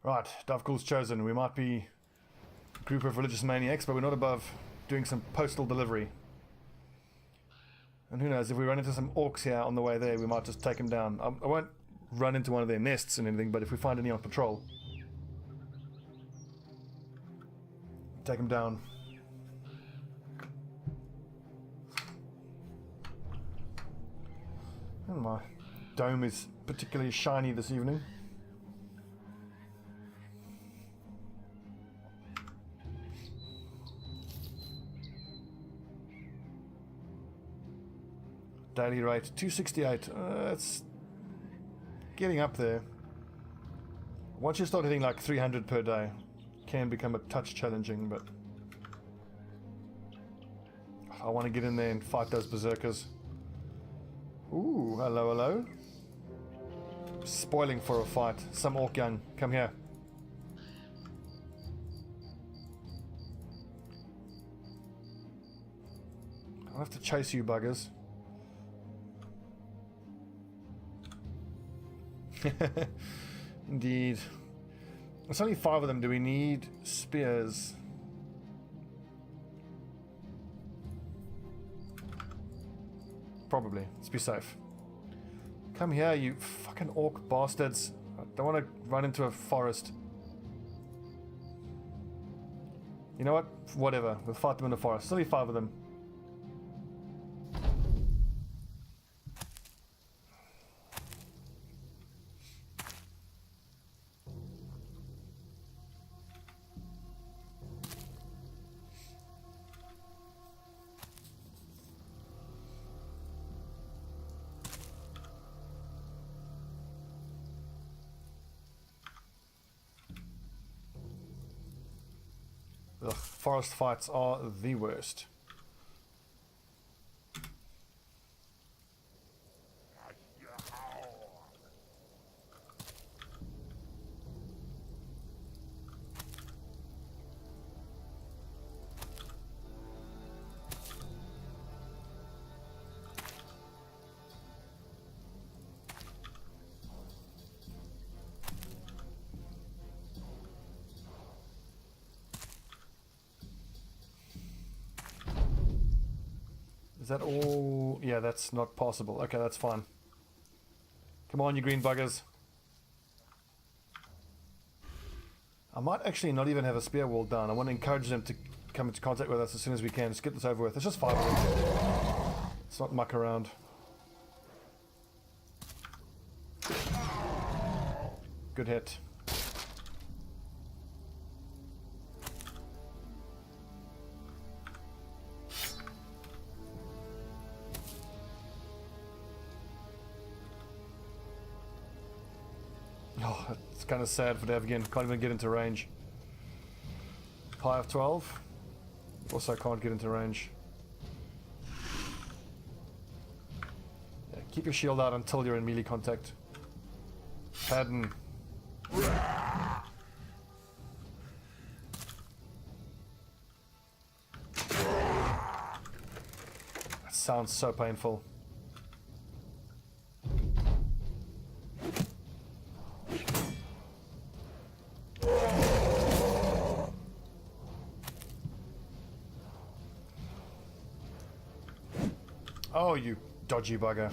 Right, Davkul's chosen. We might be a group of religious maniacs, but we're not above doing some postal delivery. And who knows, if we run into some orcs here on the way there, we might just take them down. I won't run into one of their nests and anything, but if we find any on patrol, take them down. And my dome is particularly shiny this evening. Daily rate 268. It's getting up there. Once you start hitting like 300 per day, it can become a touch challenging, but I want to get in there and fight those berserkers. Ooh, hello, hello. Spoiling for a fight. Some orc young. Come here. I'll have to chase you buggers. Indeed. There's only 5 of them. Do we need spears? Probably. Let's be safe. Come here, you fucking orc bastards. I don't want to run into a forest. You know what? Whatever. We'll fight them in the forest. There's only 5 of them. Ugh, forest fights are the worst. Is that all? Yeah, that's not possible. Okay, that's fine. Come on, you green buggers. I might actually not even have a spear wall down. I want to encourage them to come into contact with us as soon as we can. Just get this over with. It's just 5 of them. Let's not muck around. Good hit. Oh, it's kind of sad for Dev again. Can't even get into range. High of 12. Also can't get into range. Yeah, keep your shield out until you're in melee contact. Padden. That sounds so painful. Oh, you dodgy bugger.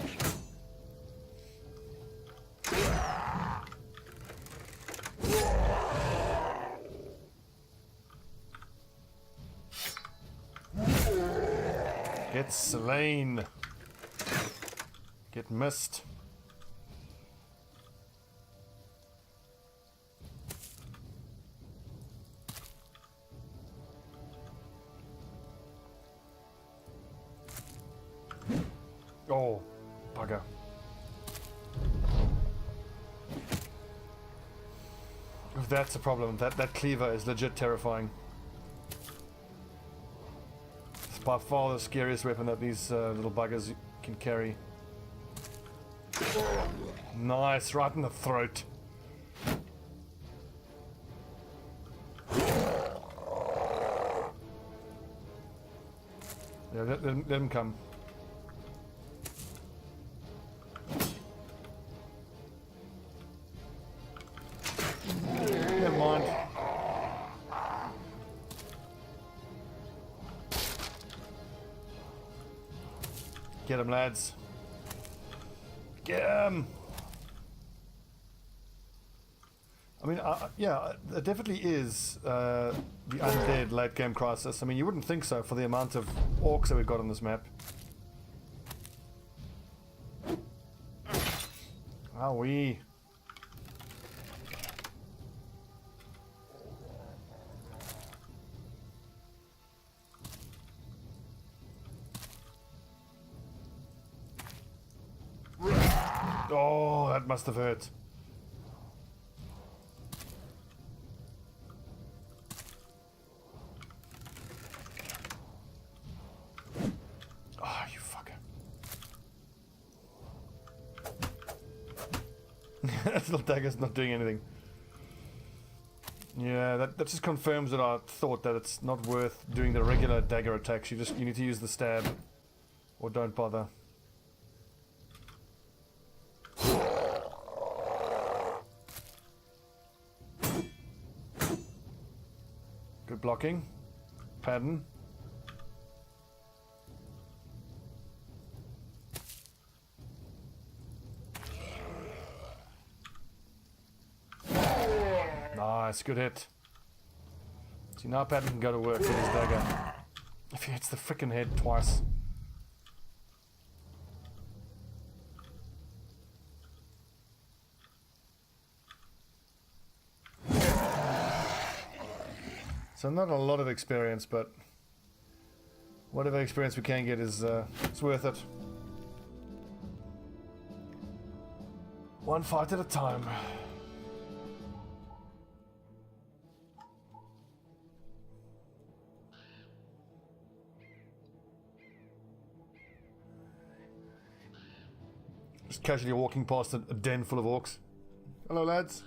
Get slain. Get missed. Oh, bugger. That's a problem. That cleaver is legit terrifying. It's by far the scariest weapon that these little buggers can carry. Nice, right in the throat. Yeah, let them come. Get him, lads. Get him! I mean, yeah, there definitely is the undead late game crisis. I mean, you wouldn't think so for the amount of orcs that we've got on this map. Wowee. Oh, that must have hurt. Oh, you fucker. That little dagger's not doing anything. Yeah, that just confirms that I thought that it's not worth doing the regular dagger attacks. You need to use the stab. Or don't bother. Good blocking. Pattern. Nice, good hit. See, now Pattern can go to work with his dagger. If he hits the frickin' head twice. So not a lot of experience, but whatever experience we can get is it's worth it. One fight at a time. Just casually walking past a den full of orcs. Hello, lads.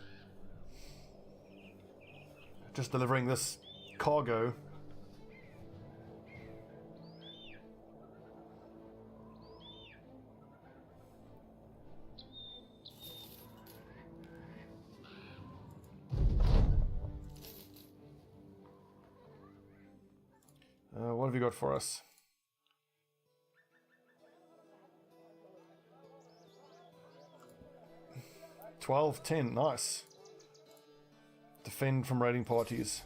Just delivering this cargo. What have you got for us? $12.10, nice. Defend from raiding parties.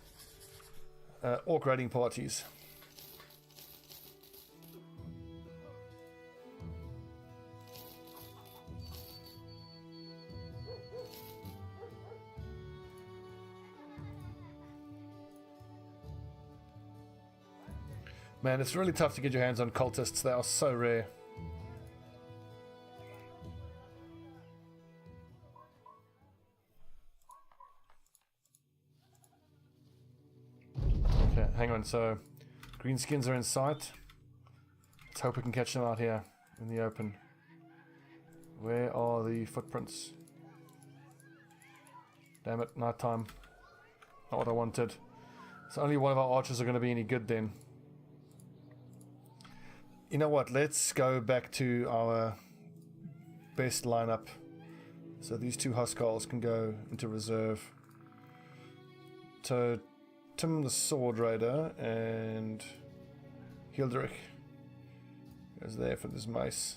Orc raiding parties. Man, it's really tough to get your hands on cultists. They are so rare. Okay, hang on. So, greenskins are in sight. Let's hope we can catch them out here in the open. Where are the footprints? Damn it, nighttime. Not what I wanted. So only one of our archers are going to be any good then. You know what, let's go back to our best lineup. So these two Huskarls can go into reserve. So Tim the Sword Raider and Hildrich goes there for this mice.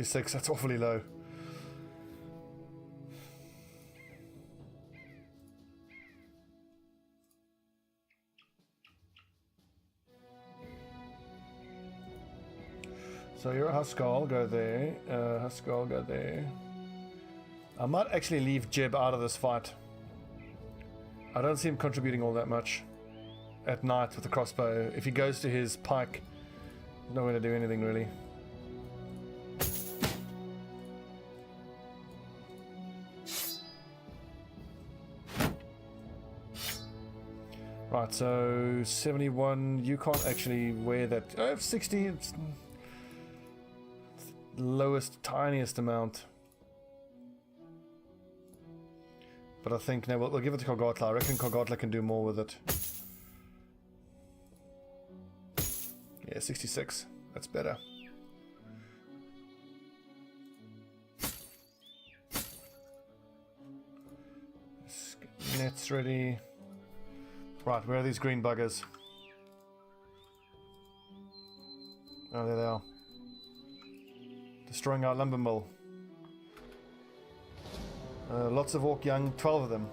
Six, that's awfully low. So you're a Huskal, go there. Huskal, go there. I might actually leave Jeb out of this fight. I don't see him contributing all that much at night with the crossbow. If he goes to his pike, he's not going to do anything really. Right, so 71, you can't actually wear that. I have 60, it's the lowest, tiniest amount. But I think, no, we'll give it to Kogatla. I reckon Kogatla can do more with it. Yeah, 66. That's better. Let's get nets ready. Right, where are these green buggers? Oh, there they are. Destroying our lumber mill. Lots of orc young, 12 of them.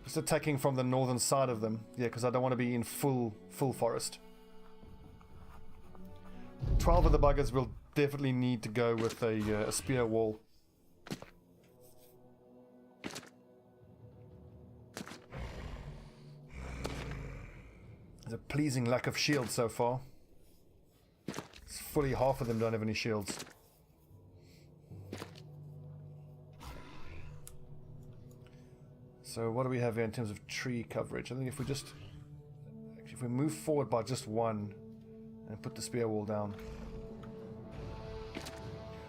Just attacking from the northern side of them. Yeah, because I don't want to be in full forest. 12 of the buggers will definitely need to go with a spear wall. There's a pleasing lack of shields so far. It's fully half of them don't have any shields. So what do we have here in terms of tree coverage? I think if we just... Actually, if we move forward by just one and put the spear wall down.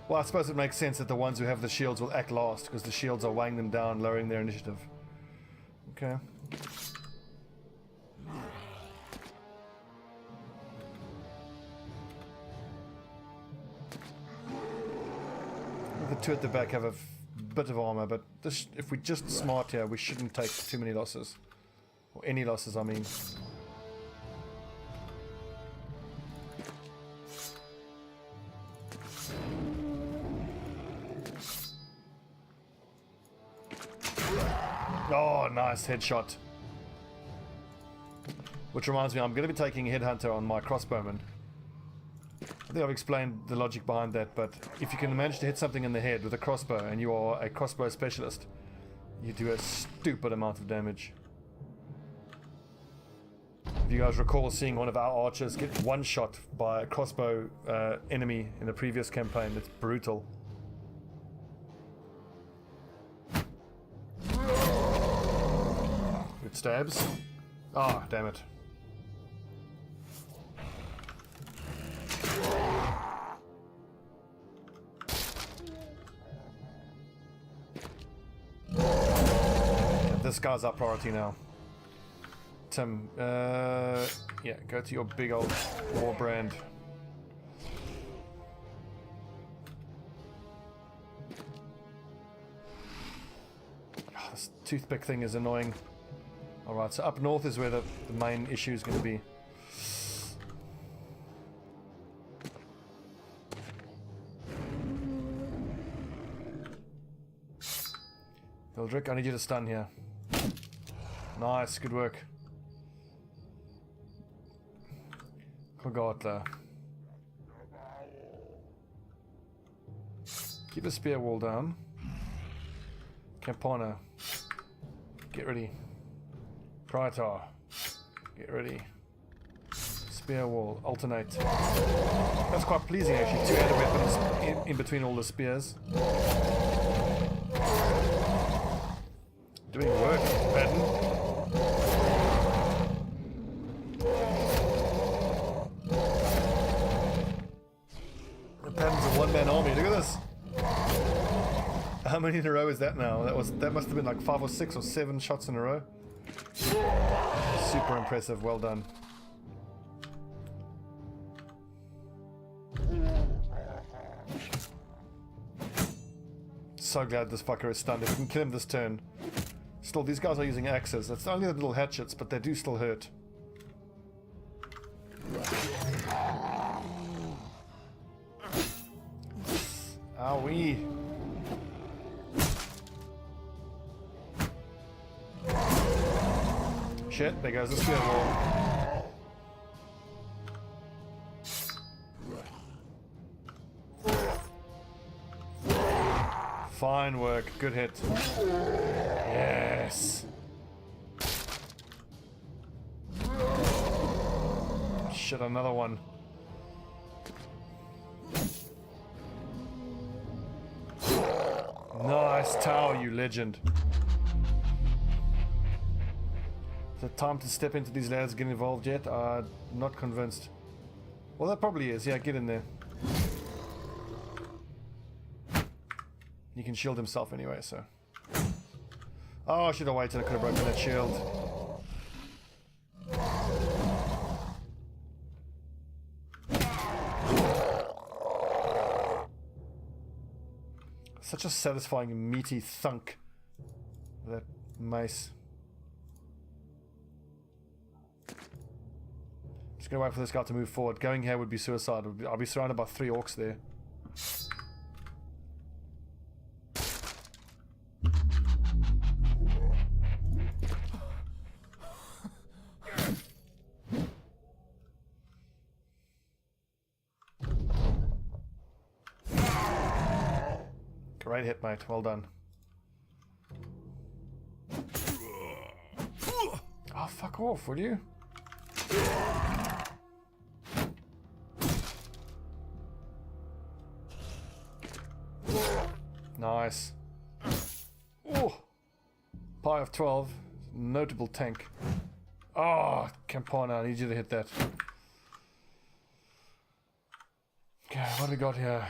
Well, I suppose it makes sense that the ones who have the shields will act last because the shields are weighing them down, lowering their initiative. Okay. The two at the back have a bit of armor, but this, if we're just smart here, we shouldn't take too many losses. Or any losses, I mean. Oh, nice headshot. Which reminds me, I'm going to be taking Headhunter on my crossbowman. I think I've explained the logic behind that, but if you can manage to hit something in the head with a crossbow and you are a crossbow specialist, you do a stupid amount of damage. If you guys recall seeing one of our archers get one shot by a crossbow enemy in the previous campaign, it's brutal. Good stabs. Ah, oh, damn it. This guy's our priority now. Tim, yeah, go to your big old war brand. Oh, this toothpick thing is annoying. Alright, so up north is where the main issue is going to be. Vildrick, I need you to stun here. Nice, good work. Kogatla. Keep a spear wall down. Campana. Get ready. Praetor. Get ready. Spear wall. Alternate. That's quite pleasing actually. Two added weapons in between all the spears. Doing work, Patton. Patton's a one-man army. Look at this. How many in a row is that now? That must have been like 5 or 6 or 7 shots in a row. Super impressive. Well done. So glad this fucker is stunned. If we can kill him this turn. Still, these guys are using axes. That's only the little hatchets, but they do still hurt. Owie. Shit, there goes the spear wall. Fine work, good hit. Yes. Shit, another one. Nice tower, you legend. Is it time to step into these lads, get involved yet? Not convinced. Well, that probably is. Yeah, get in there. He can shield himself anyway, so. Oh, I should have waited. I could have broken that shield. Such a satisfying meaty thunk. That mace. Just gonna wait for this guy to move forward. Going here would be suicide. I'll be surrounded by 3 orcs there. Great hit, mate. Well done. Oh, fuck off, will you? Nice. Oh! Pie of 12. Notable tank. Oh, Campana, I need you to hit that. Okay, what do we got here?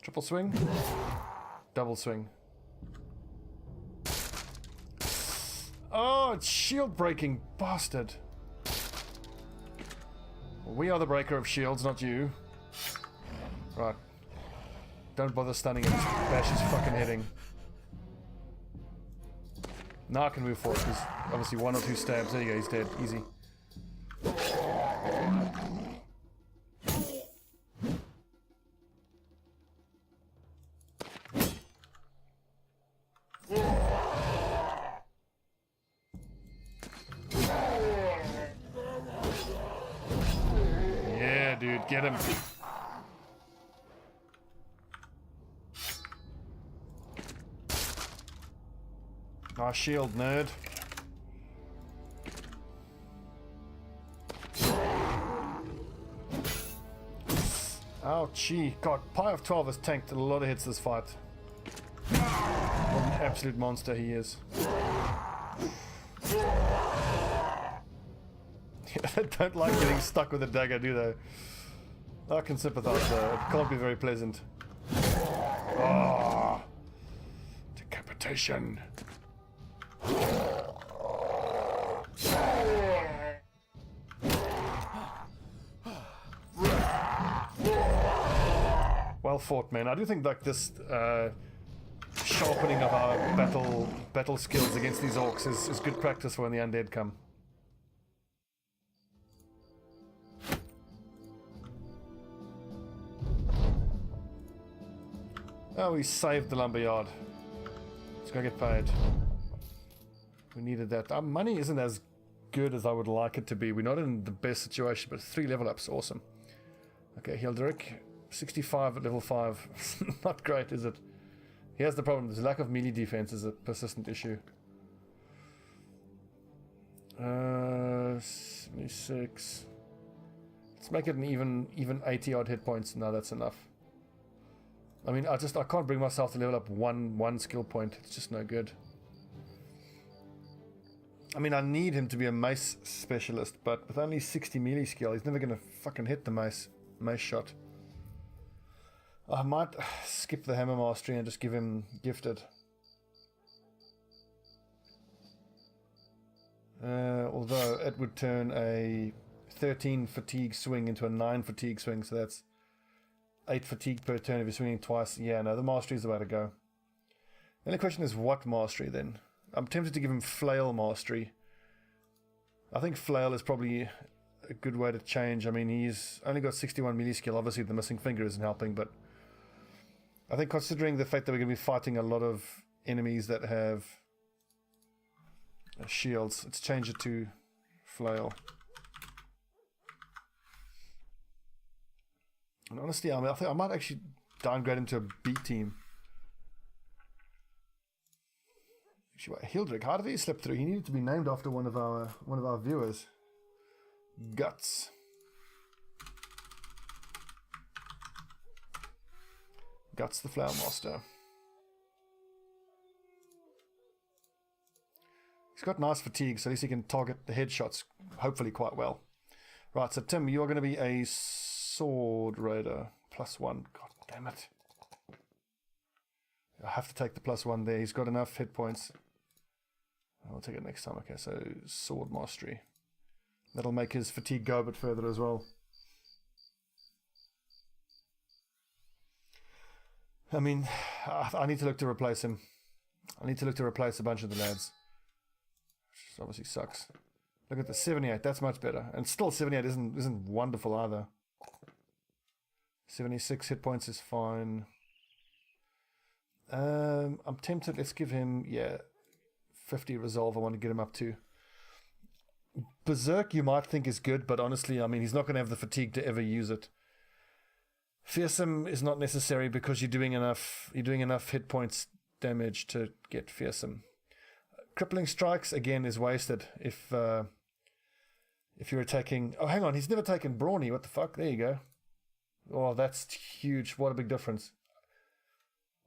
Triple swing? Double swing. Oh, it's shield breaking, bastard. We are the breaker of shields, not you. Right. Don't bother stunning him. Bash his fucking heading. Now I can move forward, because obviously 1 or 2 stabs. There you go, he's dead. Easy. Yeah, dude, get him. Nice shield, nerd. Ouchie. God, Pie of 12 has tanked a lot of hits this fight. What an absolute monster he is. They don't like getting stuck with a dagger, do they? I can sympathize though. It can't be very pleasant. Ah, decapitation. Well fought, man. I do think like this sharpening of our battle skills against these orcs is good practice for when the undead come. Oh, we saved the lumberyard. Let's go get paid. We needed that. Our money isn't as good as I would like it to be. We're not in the best situation, but 3 level ups, awesome. Okay, Hilderic, 65 at level 5. Not great, is it? He has the problem. His lack of melee defense is a persistent issue. 76. Let's make it an even 80 odd hit points. No, that's enough. I mean, I can't bring myself to level up one skill point. It's just no good. I mean, I need him to be a mace specialist, but with only 60 melee skill, he's never gonna fucking hit the mace shot. I might skip the hammer mastery and just give him gifted. Although it would turn a 13 fatigue swing into a 9 fatigue swing, so that's 8 fatigue per turn if you're swinging twice. Yeah, no, the mastery is the way to go. The only question is what mastery then? I'm tempted to give him flail mastery. I think flail is probably a good way to change. I mean, he's only got 61 melee skill. Obviously, the missing finger isn't helping, but I think considering the fact that we're going to be fighting a lot of enemies that have shields, let's change it to flail. And honestly, I think I might actually downgrade him to a B team. Actually, wait, Hilderic, how did he slip through? He needed to be named after one of our viewers. Guts. Guts the Flower Master. He's got nice fatigue, so at least he can target the headshots hopefully quite well. Right, so Tim, you're going to be a Sword Raider. +1. God damn it. I have to take the +1 there. He's got enough hit points. I'll take it next time. Okay, so Sword Mastery. That'll make his fatigue go a bit further as well. I mean, I need to look to replace him. I need to look to replace a bunch of the lads. Which obviously sucks. Look at the 78, that's much better. And still 78 isn't wonderful either. 76 hit points is fine. I'm tempted, let's give him, 50 resolve I want to get him up to. Berserk you might think is good, but honestly, I mean, he's not going to have the fatigue to ever use it. Fearsome is not necessary because you're doing enough hit points damage to get fearsome. Crippling strikes again is wasted if you're attacking. Oh, hang on, he's never taken brawny. What the fuck? There you go. Oh, that's huge. What a big difference.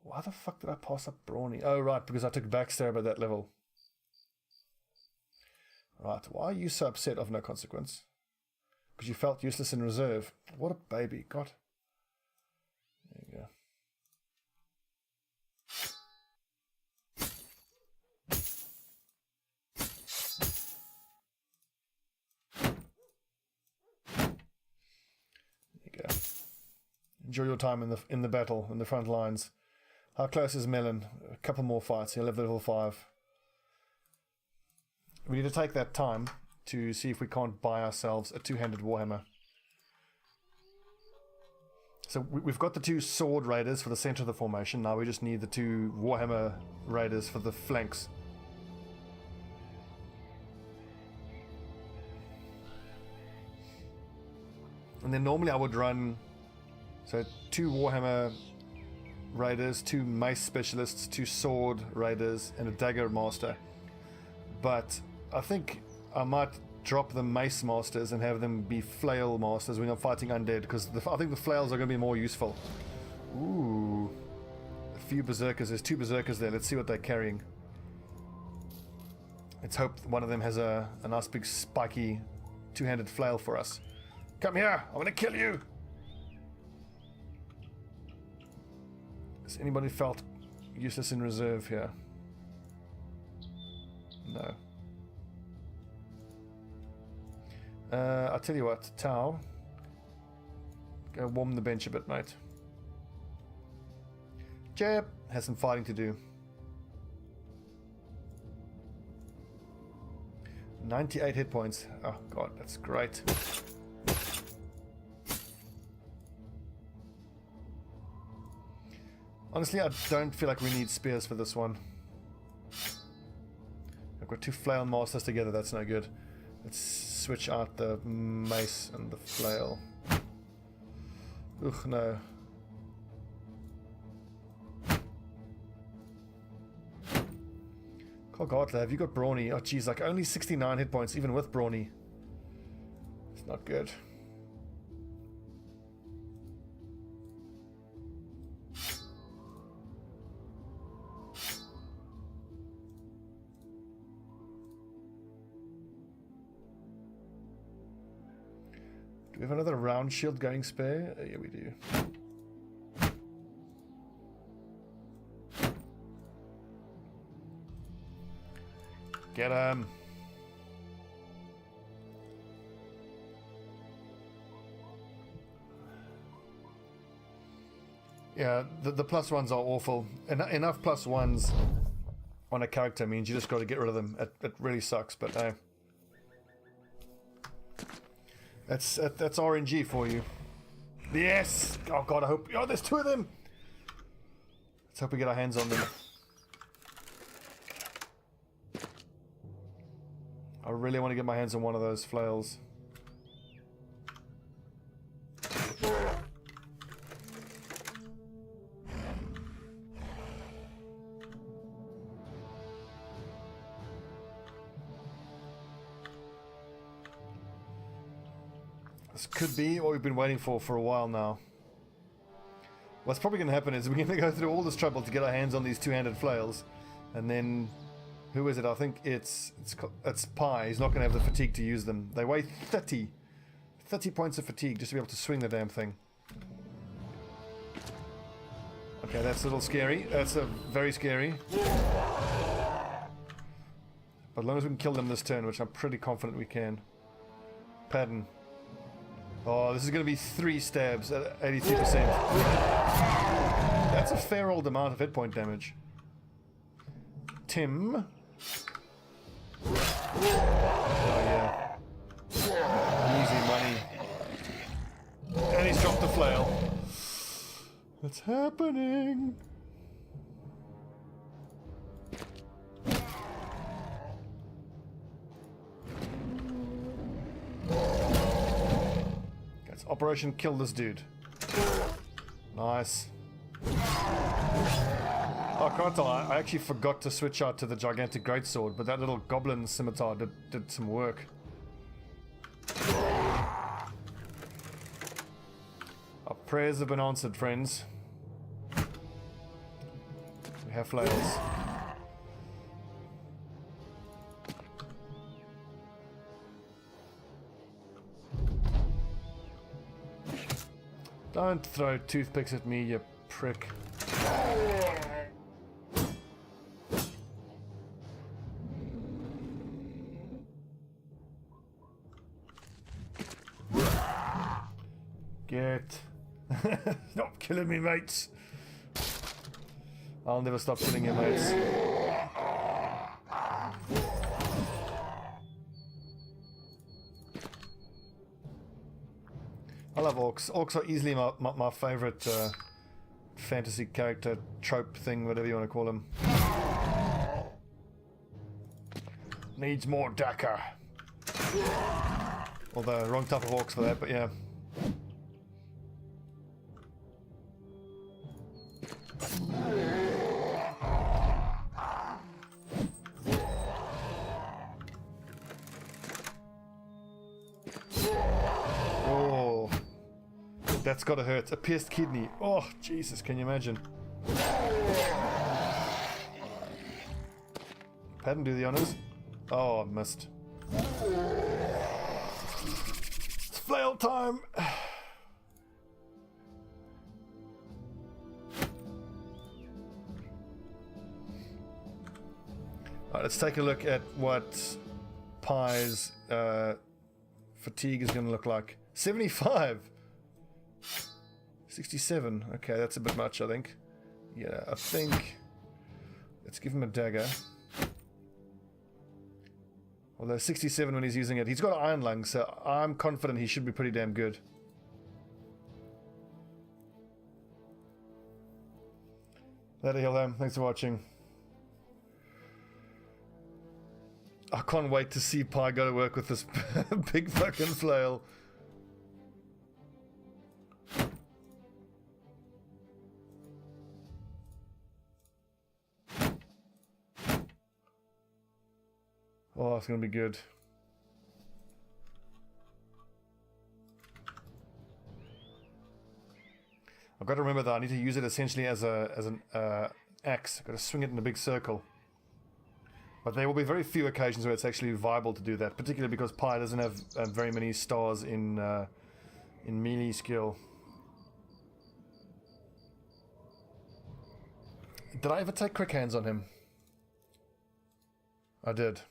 Why the fuck did I pass up brawny? Oh, right, because I took backstab at that level. Right, why are you so upset of no consequence? Because you felt useless in reserve. What a baby. God. There you go. Enjoy your time in the battle, in the front lines. How close is Melon? A couple more fights. He'll have level 5. We need to take that time to see if we can't buy ourselves a 2-handed Warhammer. So we've got the 2 sword raiders for the center of the formation. Now we just need the 2 Warhammer raiders for the flanks. And then normally I would run... So 2 Warhammer raiders, 2 mace specialists, 2 sword raiders, and a dagger master. But I think I might drop the mace masters and have them be flail masters when I'm fighting undead, because I think the flails are going to be more useful. Ooh. A few berserkers. There's 2 berserkers there. Let's see what they're carrying. Let's hope one of them has a nice big spiky 2-handed flail for us. Come here! I want to kill you! Has anybody felt useless in reserve here? No. I'll tell you what, Tau. Go warm the bench a bit, mate. Jeb has some fighting to do. 98 hit points. Oh god, that's great. Honestly, I don't feel like we need spears for this one. I've got 2 flail masters together, that's no good. Let's switch out the mace and the flail. Ugh, no. Oh god, have you got brawny? Oh jeez, like only 69 hit points even with brawny. It's not good. Do we have another round shield going spare? Yeah, we do. Get him! Yeah, the plus ones are awful. Enough plus ones on a character means you just got to get rid of them. It really sucks, but hey. That's RNG for you. Yes! Oh god, I hope... Oh, there's 2 of them! Let's hope we get our hands on them. I really want to get my hands on one of those flails. This could be what we've been waiting for a while now. What's probably going to happen is we're going to go through all this trouble to get our hands on these 2-handed flails, and then who is it? I think it's Pi. He's not going to have the fatigue to use them. They weigh 30 points of fatigue just to be able to swing the damn thing. Okay, that's a little scary. That's very scary. But as long as we can kill them this turn, which I'm pretty confident we can. Pattern. Oh, this is going to be 3 stabs at 83%. That's a fair old amount of hit point damage. Tim. Oh yeah. Easy money. And he's dropped the flail. What's happening? That's Operation Kill This Dude. Nice. Oh, I can't lie, I actually forgot to switch out to the gigantic greatsword, but that little goblin scimitar did some work. Our prayers have been answered, friends. We have flails. Don't throw toothpicks at me, you prick. Get. Stop killing me, mates. I'll never stop killing you, mates. I love orcs. Orcs are easily my favorite fantasy character trope thing, whatever you want to call them. Needs more Dakar. Although, wrong type of orcs for that, but yeah. Oh, that's gotta hurt. A pierced kidney. Oh, Jesus, can you imagine? Hadn't do the honors. Oh, I missed. It's flail time. Alright, let's take a look at what Pie's fatigue is going to look like. 75! 67. Okay, that's a bit much, I think. Yeah, I think... Let's give him a dagger. Although 67 when he's using it. He's got an iron lung, so I'm confident he should be pretty damn good. That'll heal them. Thanks for watching. I can't wait to see Pie go to work with this big fucking flail. Oh, it's gonna be good. I've got to remember that I need to use it essentially as an axe. I've got to swing it in a big circle. But there will be very few occasions where it's actually viable to do that, particularly because Pie doesn't have very many stars in melee skill. Did I ever take quick hands on him? I did.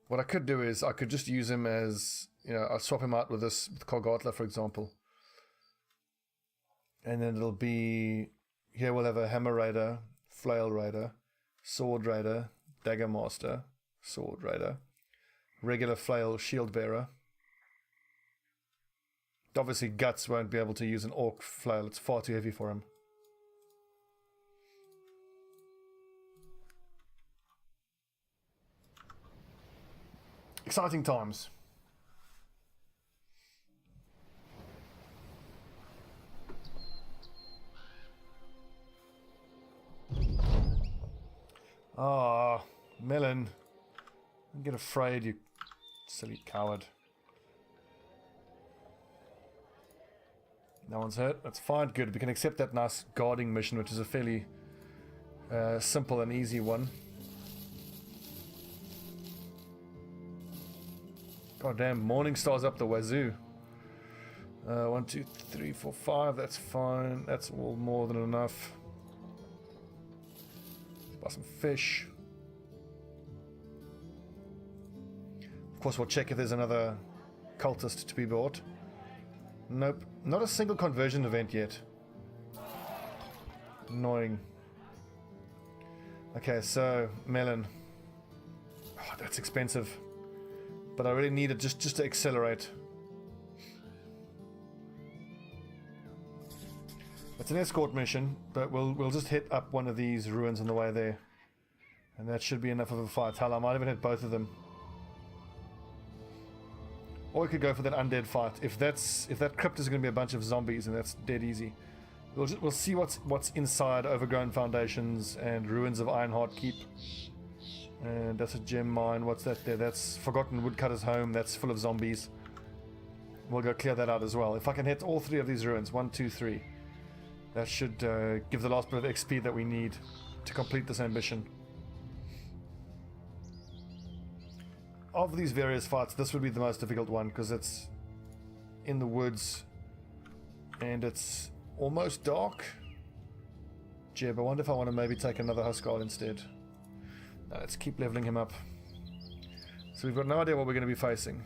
What I could do is I could just use him as, you know, I'll swap him out with this, with Kogatla, for example. And then it'll be, here we'll have a Hammer Raider, Flail Raider, Sword Raider, Dagger Master, Sword Raider, regular Flail Shield Bearer. Obviously Guts won't be able to use an Orc Flail, it's far too heavy for him. Exciting times. Ah, Melon. Don't get afraid, you silly coward. No one's hurt. That's fine. Good. We can accept that nice guarding mission, which is a fairly simple and easy one. God damn, Morning Star's up the wazoo. 1, 2, 3, 4, 5. That's fine. That's all more than enough. Buy some fish. Of course, we'll check if there's another cultist to be bought. Nope. Not a single conversion event yet. Annoying. Okay, so melon. Oh, that's expensive. But I really need it just to accelerate. It's an escort mission, but we'll just hit up one of these ruins on the way there. And that should be enough of a fight. Hell, I might even hit both of them. Or we could go for that undead fight. If that crypt is going to be a bunch of zombies, and that's dead easy. We'll see what's inside overgrown foundations and ruins of Ironheart Keep. And that's a gem mine. What's that there? That's Forgotten Woodcutter's Home. That's full of zombies. We'll go clear that out as well. If I can hit all three of these ruins, 1, 2, 3, that should give the last bit of XP that we need to complete this ambition. Of these various fights, this would be the most difficult one because it's in the woods and it's almost dark. Jeb, I wonder if I want to maybe take another Huskarl instead. No, let's keep leveling him up. So we've got no idea what we're going to be facing.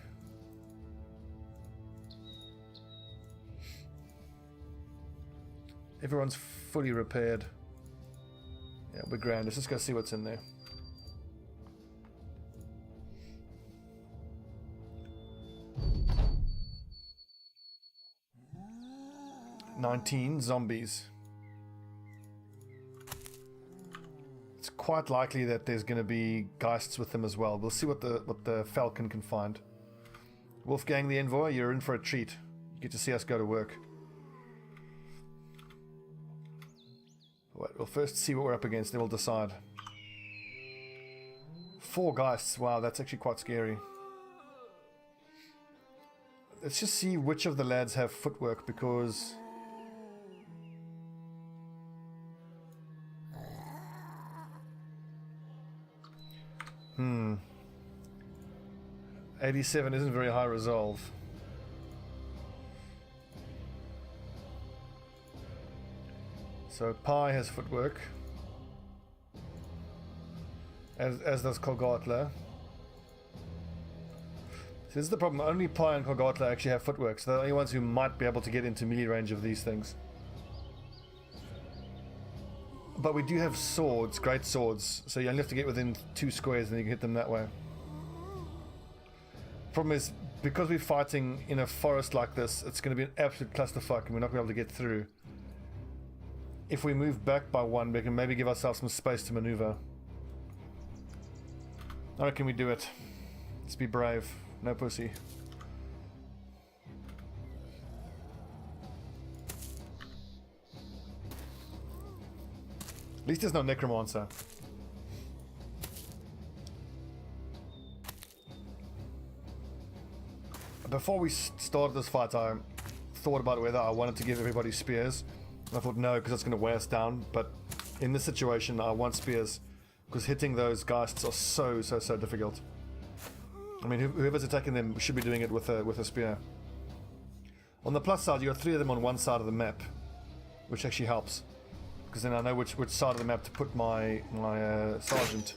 Everyone's fully repaired. Yeah, we're grand. Let's just go see what's in there. "19 zombies." It's quite likely that there's going to be geists with them as well. We'll see what the Falcon can find. Wolfgang the Envoy, you're in for a treat. You get to see us go to work. Wait, we'll first see what we're up against, then we'll decide. 4 geists. Wow, that's actually quite scary. Let's just see which of the lads have footwork, because 87 isn't very high resolve. So Pi has footwork, as does Kolgatla. So this is the problem, only Pi and Kolgatla actually have footwork, so they're the only ones who might be able to get into melee range of these things. But we do have swords, great swords, so you only have to get within 2 squares and you can hit them that way. Problem is, because we're fighting in a forest like this, it's going to be an absolute clusterfuck and we're not going to be able to get through. If we move back by 1, we can maybe give ourselves some space to maneuver. I reckon we do it. Let's be brave, no pussy. At least there's no necromancer. Before we started this fight, I thought about whether I wanted to give everybody spears. And I thought no, because that's going to weigh us down. But in this situation, I want spears, because hitting those geists are so difficult. I mean, whoever's attacking them should be doing it with a spear. On the plus side, you got 3 of them on one side of the map, which actually helps, because then I know which side of the map to put my sergeant.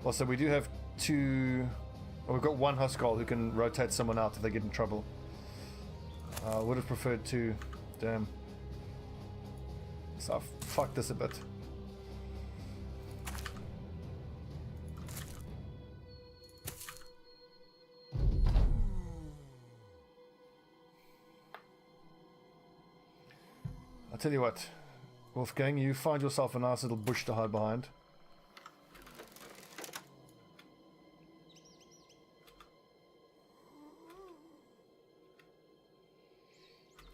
Also, we do have 2... Well, we've got 1 Huskarl who can rotate someone out if they get in trouble. I would have preferred 2. Damn. So I fucked this a bit. I'll tell you what, Wolfgang, you find yourself a nice little bush to hide behind.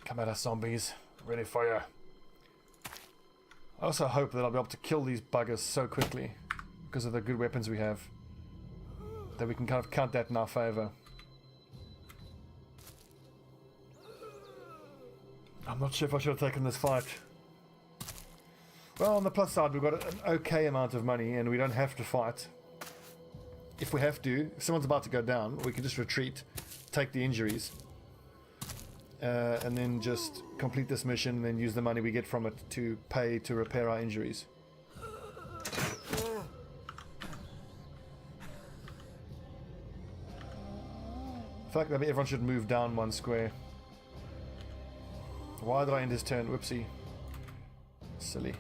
Come at us, zombies. Ready for you. I also hope that I'll be able to kill these buggers so quickly, because of the good weapons we have, that we can kind of count that in our favor. I'm not sure if I should have taken this fight. Well, on the plus side, we've got an okay amount of money and we don't have to fight. If we have to, if someone's about to go down, we can just retreat, take the injuries, and then just complete this mission and then use the money we get from it to pay to repair our injuries. feel like maybe everyone should move down 1 square. Why did I end his turn? Whoopsie. Silly.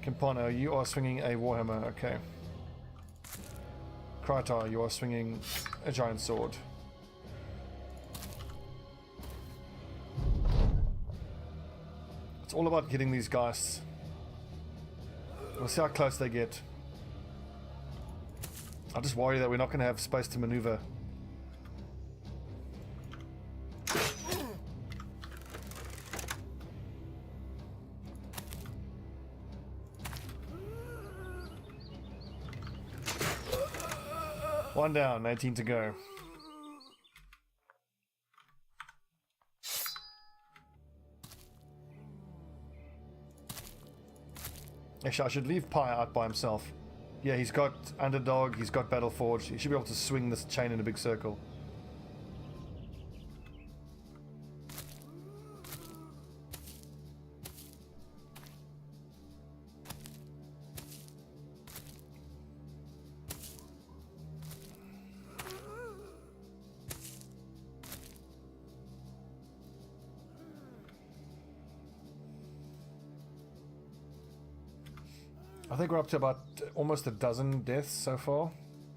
Kimpano, you are swinging a Warhammer. Okay. Krytar, you are swinging a giant sword. It's all about getting these guys. We'll see how close they get. I just worry that we're not going to have space to maneuver. One down, 18 to go. Actually, I should leave Pi out by himself. Yeah, he's got Underdog, he's got Battle Forge. He should be able to swing this chain in a big circle. I think we're up to about almost a dozen deaths so far.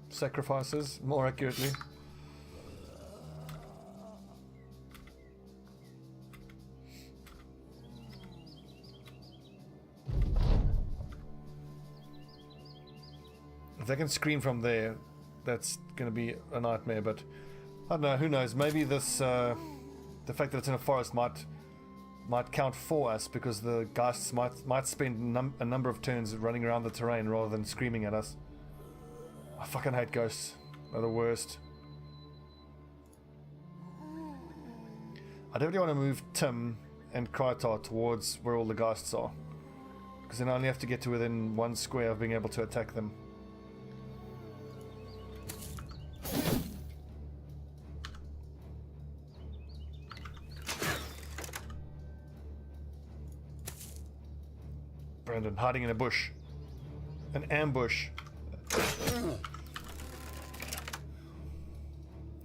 Sacrifices, more accurately. If they can scream from there, that's going to be a nightmare, but I don't know, who knows. Maybe this, the fact that it's in a forest might count for us, because the ghasts might spend a number of turns running around the terrain rather than screaming at us. I fucking hate ghosts. They're the worst. I definitely want to move Tim and Krytar towards where all the ghasts are, because then I only have to get to within 1 square of being able to attack them. Brandon, hiding in a bush. An ambush.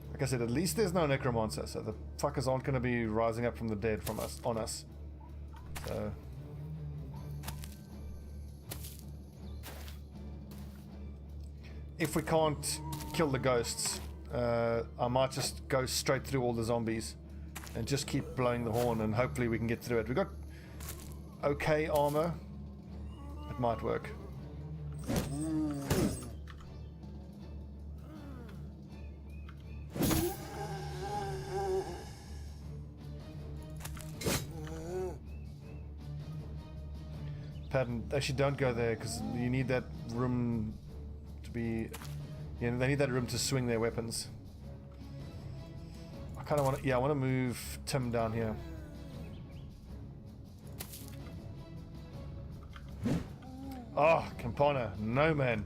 Like I said, at least there's no necromancer, so the fuckers aren't going to be rising up from the dead from us on us. So if we can't kill the ghosts, I might just go straight through all the zombies and just keep blowing the horn, and hopefully we can get through it. We've got okay armor. It might work. Pattern. Actually, don't go there, because you need that room to be... Yeah, they need that room to swing their weapons. I kind of want to... Yeah, I want to move Tim down here. Oh, Campana, no man.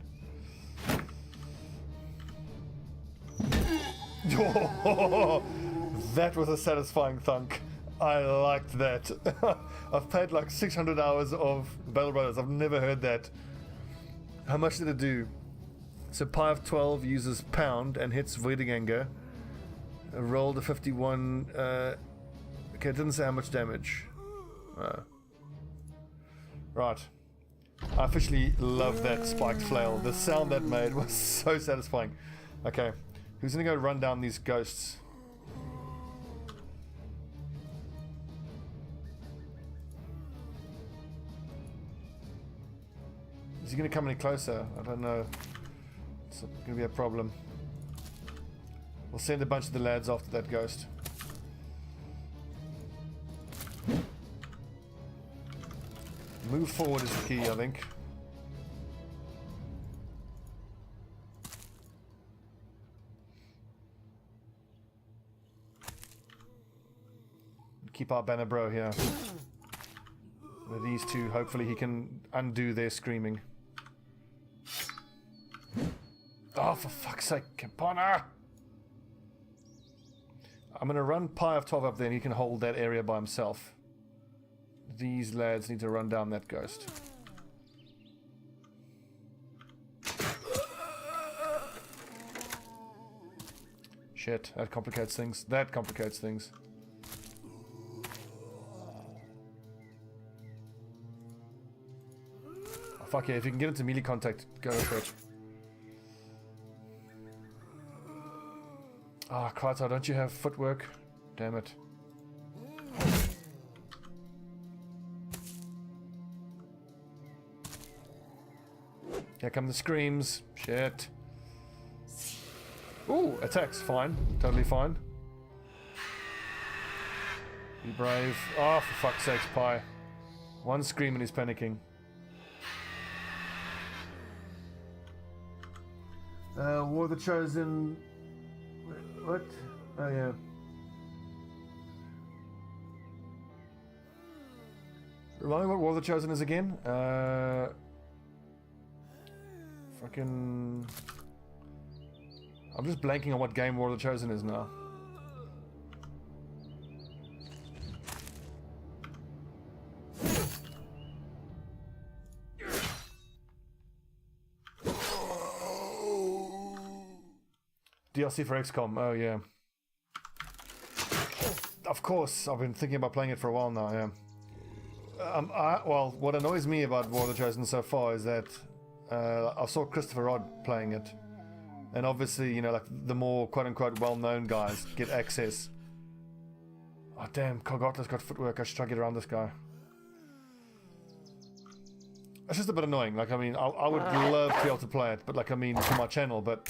Oh, that was a satisfying thunk. I liked that. I've played like 600 hours of Battle Brothers. I've never heard that. How much did it do? So Pi of 12 uses Pound and hits Voiding Anger. Rolled a 51. Okay, it didn't say how much damage. Right. I officially love that spiked flail. The sound that made was so satisfying. Okay, who's gonna go run down these ghosts? Is he gonna come any closer? I don't know. It's gonna be a problem. We'll send a bunch of the lads after that ghost. Move forward is the key, I think. Keep our banner bro here. With these two, hopefully he can undo their screaming. Oh, for fuck's sake, Campana! I'm gonna run Pi of 12 up there and he can hold that area by himself. These lads need to run down that ghost. Shit, that complicates things. That complicates things. Oh, fuck yeah, if you can get into melee contact, go for it. Ah, oh, Krytar, don't you have footwork? Damn it. Here come the screams. Shit. Ooh, attacks. Fine. Totally fine. Be brave. Oh, for fuck's sakes, Pie. One scream and he's panicking. War of the Chosen... What? Oh, yeah. Remind me what War of the Chosen is again? Fucking... I'm just blanking on what game War of the Chosen is now. DLC for XCOM, oh yeah. Of course, I've been thinking about playing it for a while now, yeah. Well, what annoys me about War of the Chosen so far is that I saw Christopher Rod playing it. And obviously, you know, like the more quote-unquote well-known guys get access. Oh damn, Kolgotla's got footwork, I should try to get around this guy. It's just a bit annoying, like I mean, I would love to be able to play it, but like I mean, for my channel, but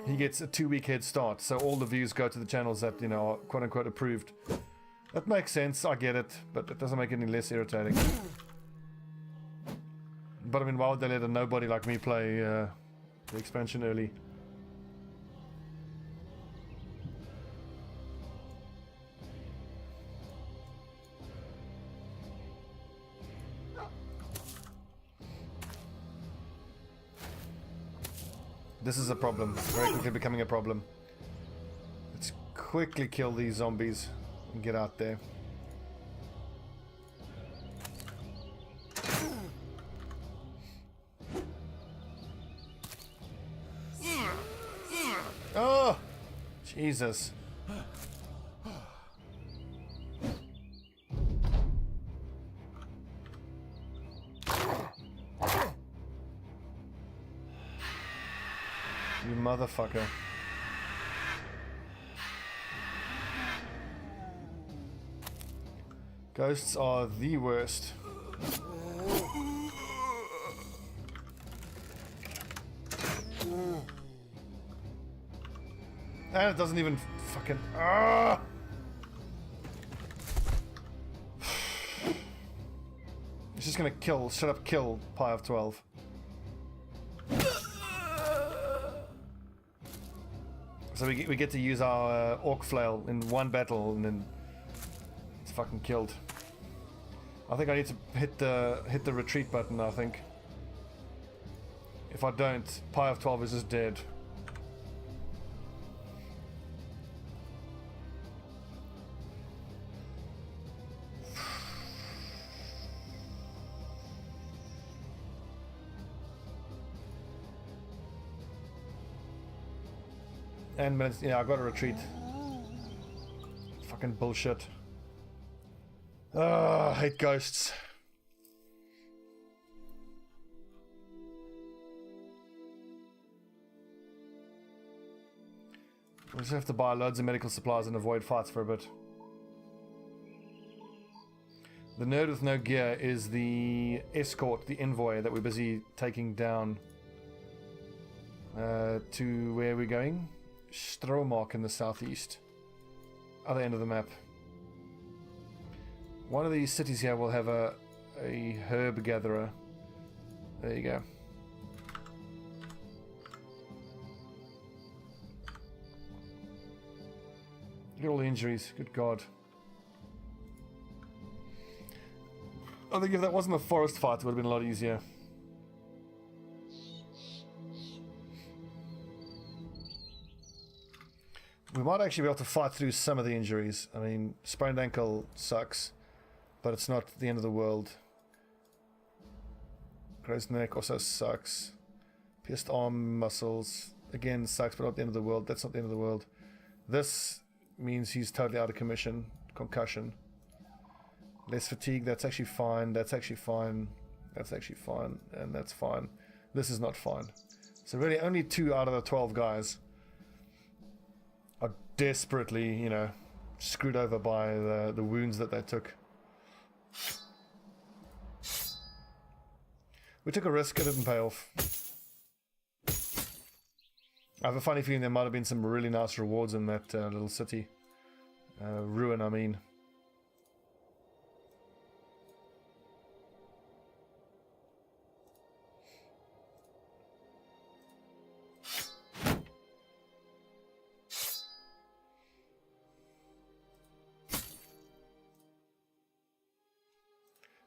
he gets a 2-week head start, so all the views go to the channels that, you know, are quote-unquote approved. That makes sense, I get it, but it doesn't make it any less irritating. But I mean, why would they let a nobody like me play the expansion early? This is a problem, very quickly becoming a problem. Let's quickly kill these zombies and get out there. Oh! Jesus. You motherfucker. Ghosts are the worst. And it doesn't even fucking... Ah! It's just gonna kill, shut up, kill Pi of 12. So we get to use our orc flail in one battle and then it's fucking killed. I think I need to hit the retreat button, I think. If I don't, Pi of 12 is just dead. And minutes, yeah, I got to retreat. Fucking bullshit. I hate ghosts. We just have to buy loads of medical supplies and avoid fights for a bit. The nerd with no gear is the escort, the envoy that we're busy taking down to where we're going. Stromark in the southeast. Other end of the map. One of these cities here will have a herb gatherer. There you go. Look at all the injuries. Good God. I think if that wasn't a forest fight, it would have been a lot easier. We might actually be able to fight through some of the injuries. I mean, sprained ankle sucks, but it's not the end of the world. Grazed neck also sucks. Pierced arm muscles, again sucks, but not the end of the world. That's not the end of the world. This means he's totally out of commission. Concussion. Less fatigue, that's actually fine. That's actually fine. That's actually fine. And that's fine. This is not fine. So really only 2 out of the 12 guys are desperately, you know, screwed over by the wounds that they took. We took a risk, it didn't pay off. I have a funny feeling there might have been some really nice rewards in that little city. Ruin, I mean.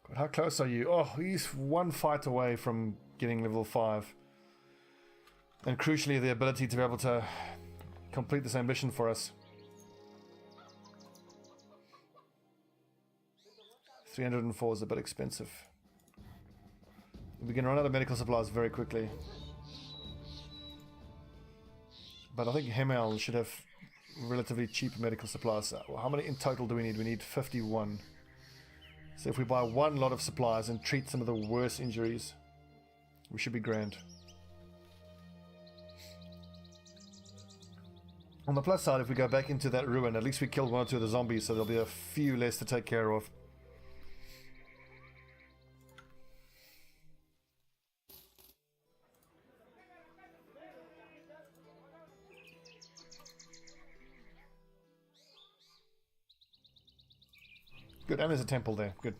God, how close are you? Oh, he's 1 fight away from getting level 5. And crucially, the ability to be able to complete this ambition for us. 304 is a bit expensive. We can run out of medical supplies very quickly. But I think Hemel should have relatively cheap medical supplies. How many in total do we need? We need 51. So if we buy 1 lot of supplies and treat some of the worst injuries, we should be grand. On the plus side, if we go back into that ruin, at least we killed 1 or 2 of the zombies, so there'll be a few less to take care of. Good, and there's a temple there. Good.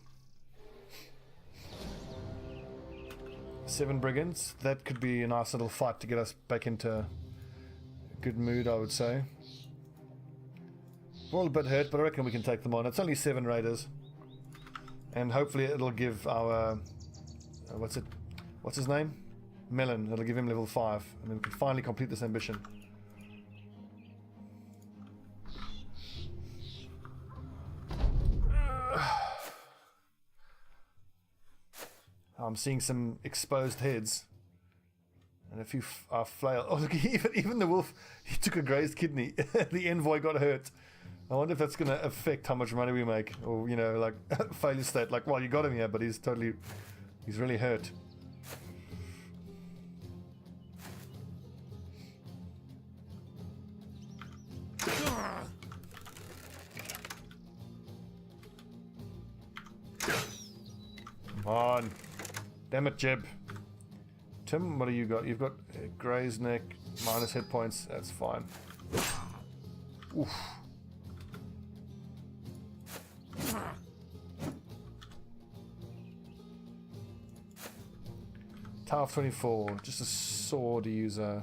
7 brigands. That could be a nice little fight to get us back into good mood, I would say. We're all a bit hurt, but I reckon we can take them on. It's only 7 raiders. And hopefully it'll give our... what's his name? Melon. It'll give him level 5. And then we can finally complete this ambition. I'm seeing some exposed heads. And a few flail. Oh, look, even the wolf, he took a grazed kidney. The envoy got hurt. I wonder if that's going to affect how much money we make. Or, you know, like, failure state. Like, well, you got him here, but he's really hurt. Come on. Damn it, Jeb. Tim, what do you got? You've got grazed neck, minus hit points. That's fine. Oof. Tower of 24. Just a sword user.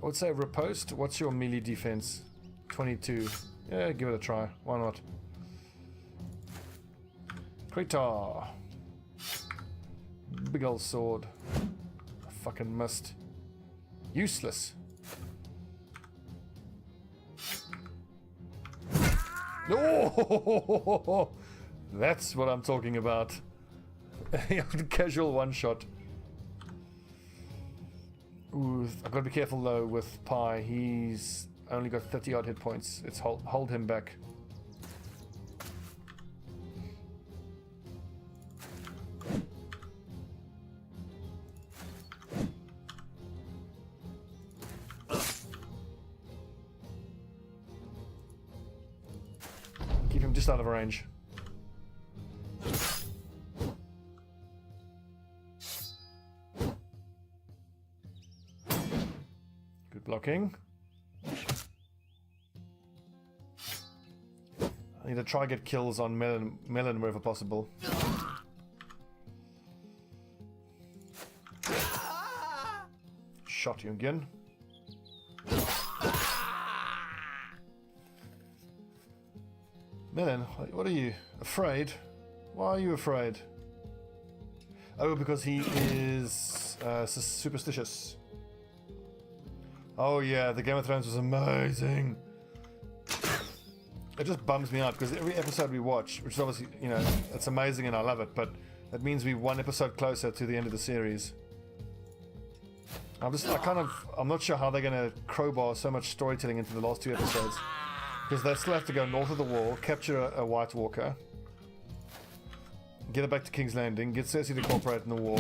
I would say riposte. What's your melee defense? 22. Yeah, give it a try. Why not? Kratar. Big old sword. I fucking missed. Useless. Oh, that's what I'm talking about. Casual one shot. Ooh, I've got to be careful though with Pi. He's only got 30 odd hit points. It's hold him back. Keep him just out of range. Good blocking. I need to try and get kills on Melon wherever possible. Shot you again. Melon, what are you? Afraid? Why are you afraid? Oh, because he is superstitious. Oh yeah, the Game of Thrones was amazing. It just bums me out because every episode we watch, which is obviously, you know, it's amazing and I love it, but that means we're 1 episode closer to the end of the series. I'm not sure how they're going to crowbar so much storytelling into the last 2 episodes. Because they still have to go north of the wall, capture a White Walker, get it back to King's Landing, get Cersei to cooperate in the war.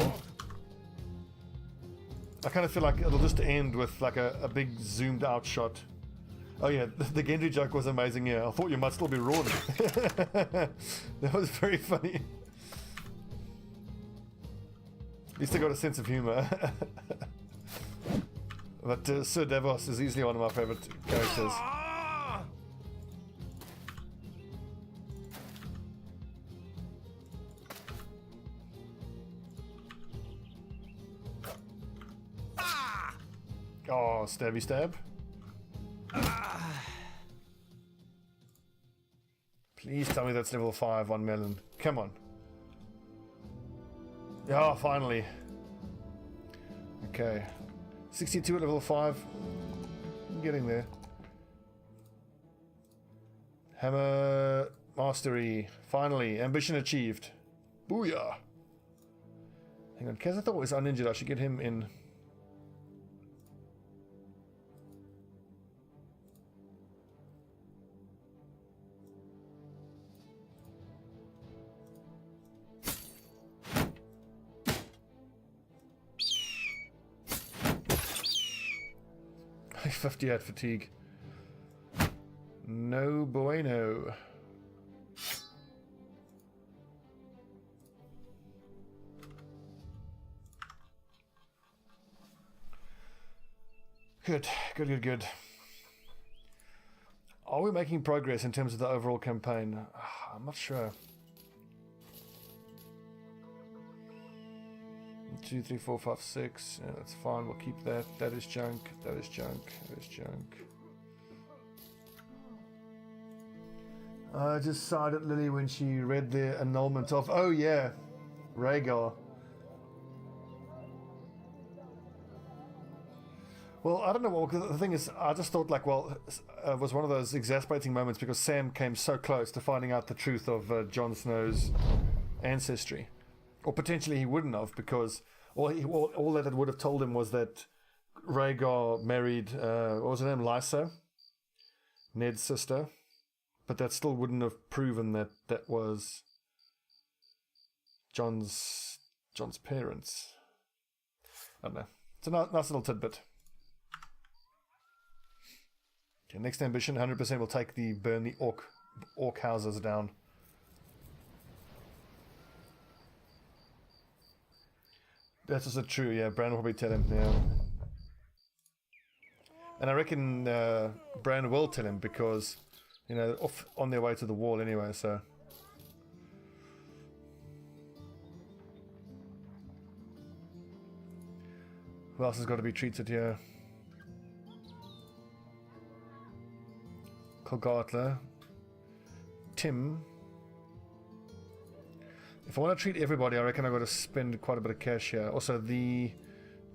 I kind of feel like it'll just end with like a big zoomed out shot. Oh yeah, the Gendry joke was amazing, yeah. I thought you might still be roaring. That was very funny. At least I got a sense of humor. But Sir Davos is easily one of my favorite characters. Oh, stabby stab. Please tell me that's level 5 on Melon. Come on. Yeah, finally. Okay. 62 at level 5. I'm getting there. Hammer Mastery. Finally. Ambition achieved. Booyah. Hang on. Kaz, I thought was uninjured. I should get him in. Like 58 fatigue. No bueno. Good. Are we making progress in terms of the overall campaign? I'm not sure. 2, 3, 4, 5, 6. Yeah, that's fine. We'll keep that. That is junk. That is junk. That is junk. I just sighed at Lily when she read the annulment of. Oh yeah, Rhaegar. Well, I don't know. Well, the thing is, I just thought like, well, it was one of those exasperating moments because Sam came so close to finding out the truth of Jon Snow's ancestry. Or potentially he wouldn't have, because all that it would have told him was that Rhaegar married, what was her name, Lysa? Ned's sister. But that still wouldn't have proven that that was Jon's parents. I don't know. It's a nice little tidbit. Okay, next ambition, 100% will take the burn the orc houses down. That's also true, yeah. Bran will probably tell him, yeah. And I reckon Bran will tell him because, you know, off on their way to the wall anyway, so. Who else has got to be treated here? Colgartler. Tim. If I want to treat everybody, I reckon I've got to spend quite a bit of cash here. Also, the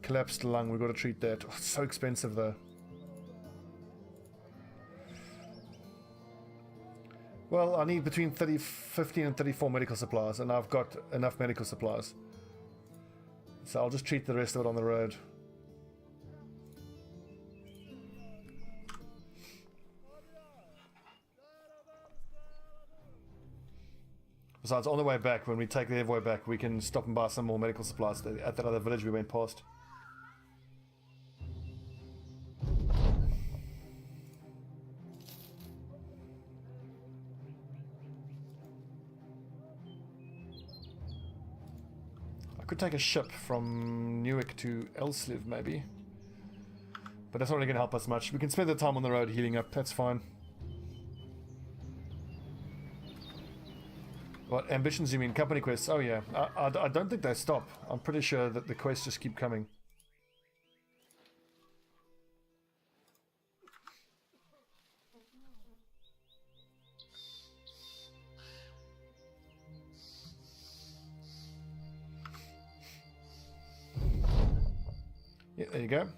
collapsed lung, we've got to treat that. Oh, it's so expensive, though. Well, I need between 15 and 34 medical supplies, and I've got enough medical supplies. So I'll just treat the rest of it on the road. Besides, on the way back, when we take the envoy back, we can stop and buy some more medical supplies at that other village we went past. I could take a ship from Newark to Elsliv, maybe. But that's not really going to help us much. We can spend the time on the road healing up, that's fine. What, ambitions you mean? Company quests? Oh yeah. I don't think they stop. I'm pretty sure that the quests just keep coming. Yeah, there you go.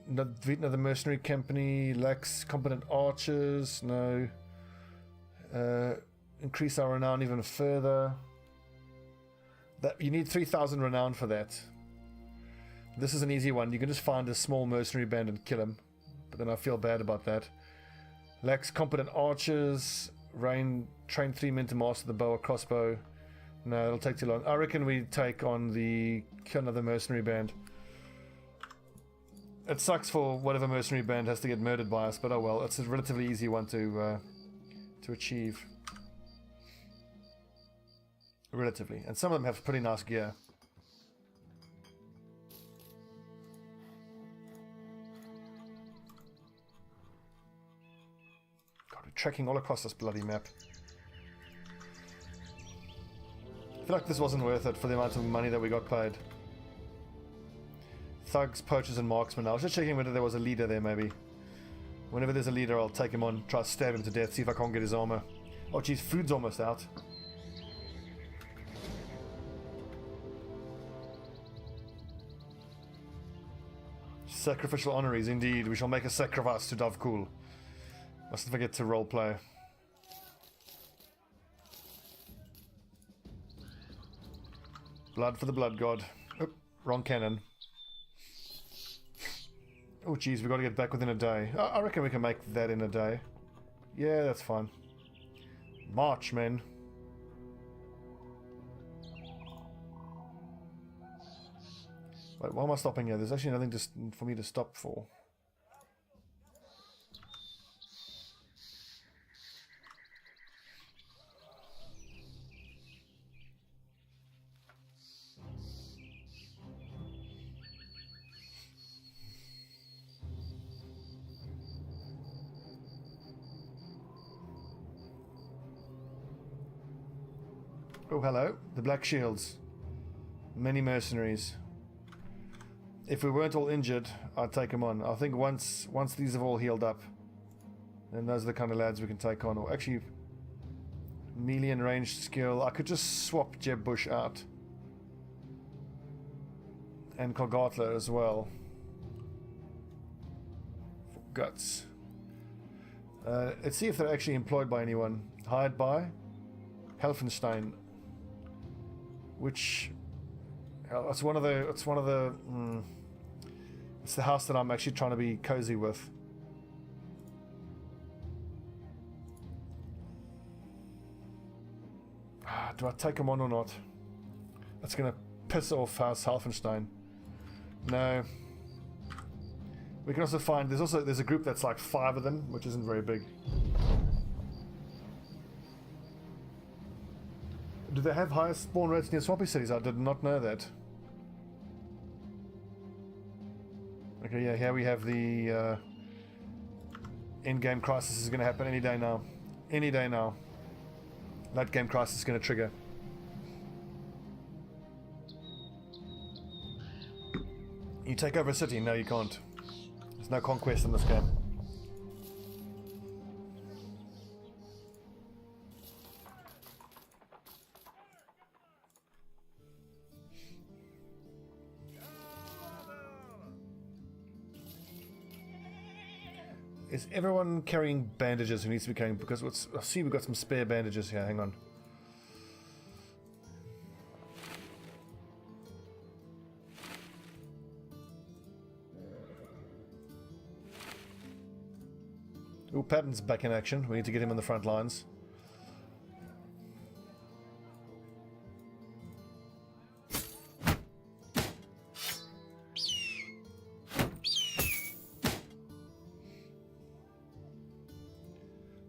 Another mercenary company lacks competent archers. No. Increase our renown even further. That you need 3,000 renown for that. This is an easy one. You can just find a small mercenary band and kill him. But then I feel bad about that. Lacks competent archers. Train 3 men to master the bow or crossbow. No, it'll take too long. I reckon we take on the... kill another mercenary band. It sucks for whatever mercenary band has to get murdered by us, but oh well. It's a relatively easy one to achieve. Relatively. And some of them have pretty nice gear. God, we're trekking all across this bloody map. I feel like this wasn't worth it for the amount of money that we got paid. Thugs, poachers, and marksmen. I was just checking whether there was a leader there, maybe. Whenever there's a leader, I'll take him on, try to stab him to death, see if I can't get his armor. Oh, geez, food's almost out. Sacrificial honorees, indeed. We shall make a sacrifice to Davkul. Mustn't forget to roleplay. Blood for the blood god. Oop, wrong cannon. Oh geez, we got to get back within a day. I reckon we can make that in a day. Yeah, that's fine. March, men. Wait, why am I stopping here? There's actually nothing for me to stop for. Oh, hello. The Black Shields. Many mercenaries. If we weren't all injured, I'd take them on. I think once these have all healed up, then those are the kind of lads we can take on. Or actually, melee and ranged skill. I could just swap Jeb Bush out. And Kolgatla as well. For guts. Let's see if they're actually employed by anyone. Hired by Helfenstein. Which... It's one of the... It's the house that I'm actually trying to be cozy with. Do I take him on or not? That's gonna piss off House Helfenstein. No. We can also find... There's a group that's like 5 of them, which isn't very big. Do they have higher spawn rates near swampy cities? I did not know that. Okay, yeah, here we have the in-game crisis is going to happen any day now. Any day now. That game crisis is going to trigger. You take over a city? No, you can't. There's no conquest in this game. Is everyone carrying bandages who needs to be carrying? Because I see we've got some spare bandages here. Hang on. Ooh, Patton's back in action. We need to get him on the front lines.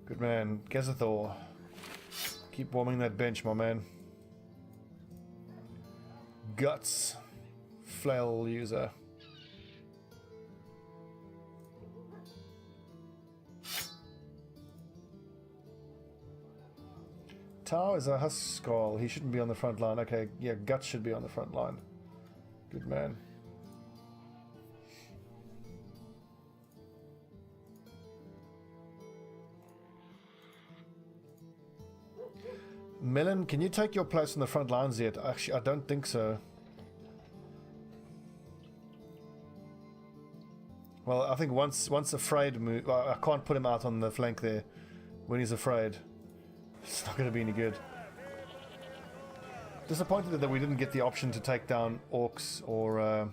Good man. Gazathor. Keep warming that bench, my man. Guts. Flail user. Tau is a Huskal. He shouldn't be on the front line. Okay, yeah, Guts should be on the front line. Good man. Melon, can you take your place on the front lines yet? Actually, I don't think so. Well, I think once afraid move, I can't put him out on the flank there when he's afraid. It's not going to be any good. Disappointed that we didn't get the option to take down orcs or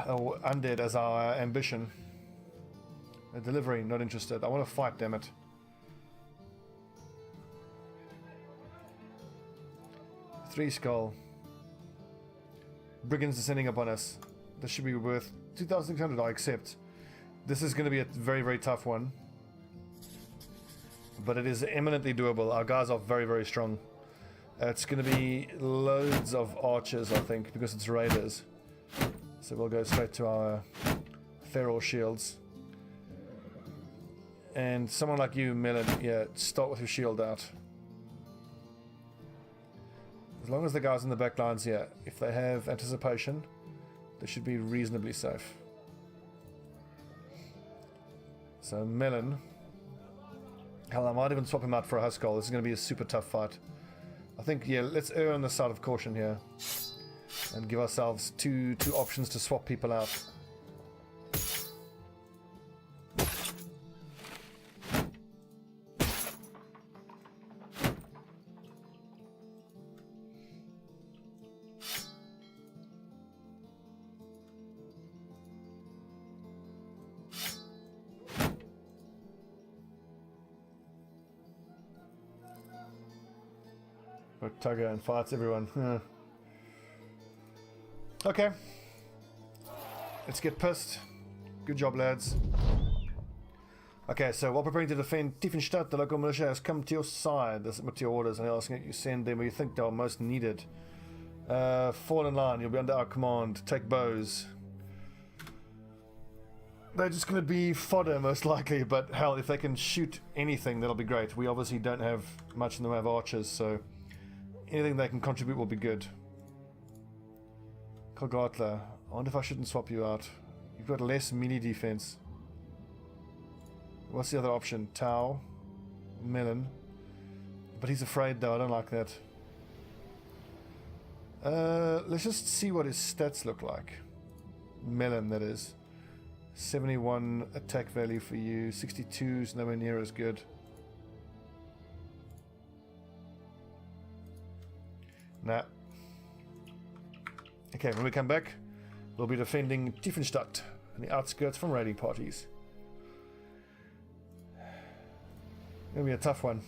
or undead as our ambition. Delivery, not interested. I want to fight, damn it. Three skull. Brigands descending upon us. This should be worth 2,600, I accept. This is going to be a very, very tough one. But it is eminently doable. Our guys are very, very strong. It's going to be loads of archers, I think, because it's raiders. So we'll go straight to our feral shields. And someone like you, Melon, yeah, start with your shield out. As long as the guys in the back lines, yeah, if they have anticipation, they should be reasonably safe. So Melon, hell, I might even swap him out for a Huskell. This is going to be a super tough fight. I think, yeah, let's err on the side of caution here and give ourselves two options to swap people out. Tugger and fights everyone. Okay. Let's get pissed. Good job, lads. Okay, so while preparing to defend Tiefenstadt, the local militia has come to your side. They submit to your orders and they're asking that you send them where you think they are most needed. Fall in line. You'll be under our command. Take bows. They're just going to be fodder, most likely, but hell, if they can shoot anything, that'll be great. We obviously don't have much in the way of archers, so anything they can contribute will be good. Kolgatla, I wonder if I shouldn't swap you out. You've got less melee defense. What's the other option? Tau, Melon. But he's afraid though, I don't like that. Let's just see what his stats look like. Melon, that is. 71 attack value for you. 62 is nowhere near as good. Nah. Okay, when we come back, we'll be defending Tiefenstadt and the outskirts from raiding parties. Gonna be a tough one.